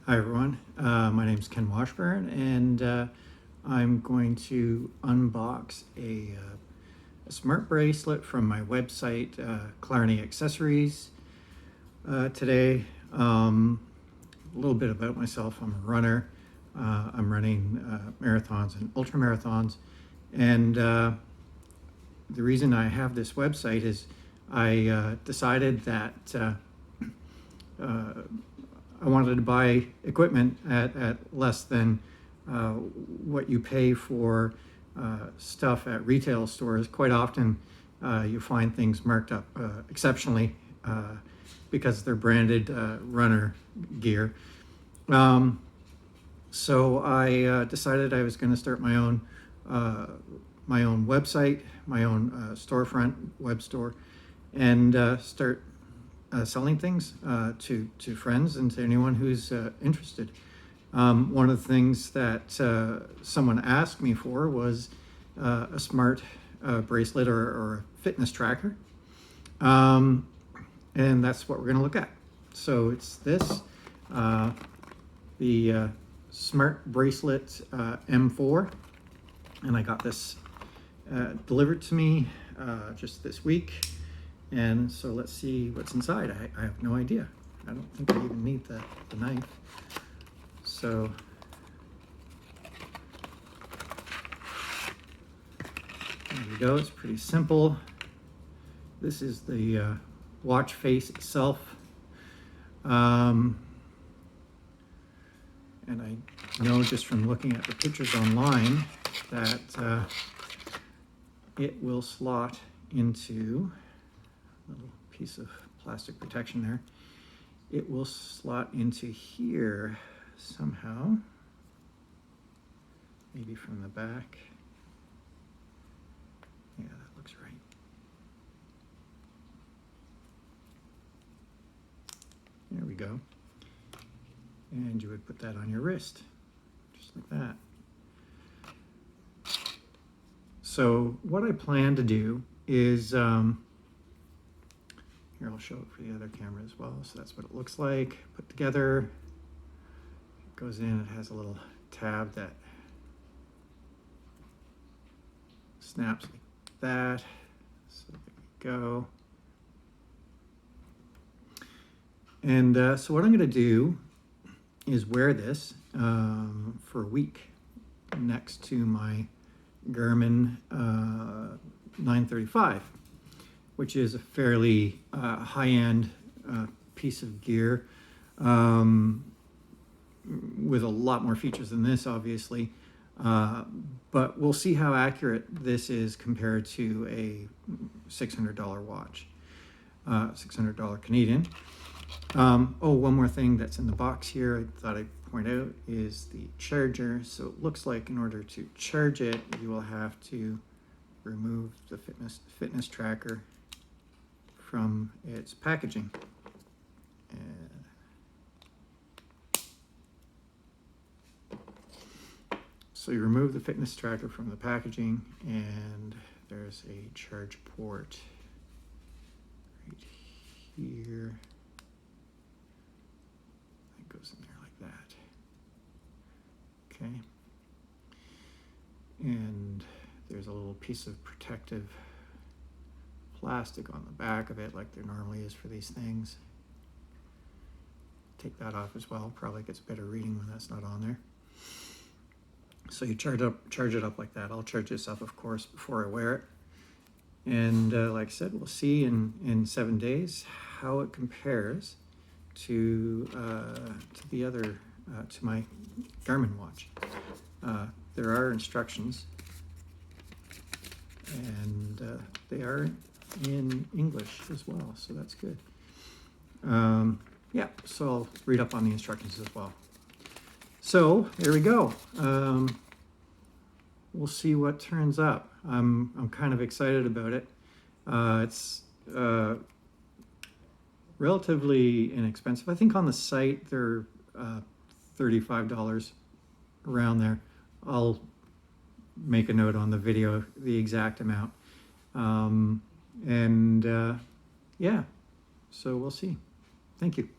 Hi everyone, my name is Ken Washburn, and I'm going to unbox a smart bracelet from my website, Killarney Accessories, today. A little bit about myself: I'm a runner. I'm running marathons and ultra marathons, and the reason I have this website is I decided that I wanted to buy equipment at less than what you pay for stuff at retail stores. Quite often you find things marked up exceptionally because they're branded runner gear. So I decided I was going to start my own website, my own storefront, web store, and start selling things to friends and to anyone who's interested. One of the things that someone asked me for was a smart bracelet or a fitness tracker, and that's what we're going to look at. So it's this, the smart bracelet M4, and I got this delivered to me just this week. And so let's see what's inside. I have no idea. I don't think I even need the knife. So there we go. It's pretty simple. This is the watch face itself. And I know just from looking at the pictures online that it will slot into little piece of plastic protection there. It will slot into here somehow, maybe from the back. Yeah, that looks right. There we go. And you would put that on your wrist, just like that. So what I plan to do is here, I'll show it for the other camera as well. So that's what it looks like put together. It goes in, it has a little tab that snaps like that. So there we go. And so what I'm going to do is wear this for a week next to my Garmin 935. Which is a fairly high-end piece of gear with a lot more features than this, obviously. But we'll see how accurate this is compared to a $600 watch, $600 Canadian. Oh, one more thing that's in the box here I thought I'd point out is the charger. So it looks like in order to charge it, you will have to remove the fitness tracker from its packaging. And so you remove the fitness tracker from the packaging, and there's a charge port right here. It goes in there like that. Okay. And there's a little piece of protective plastic on the back of it, like there normally is for these things. Take that off as well. Probably gets better reading when that's not on there. So you charge it up like that. I'll charge this up, of course, before I wear it. And like I said, we'll see in 7 days how it compares to the other to my Garmin watch. There are instructions, and they are in English as well, so that's good. Yeah, so I'll read up on the instructions as well. So there we go. We'll see what turns up. I'm kind of excited about it. It's relatively inexpensive. I think on the site they're $35, around there. I'll make a note on the video the exact amount. Yeah, so we'll see. Thank you.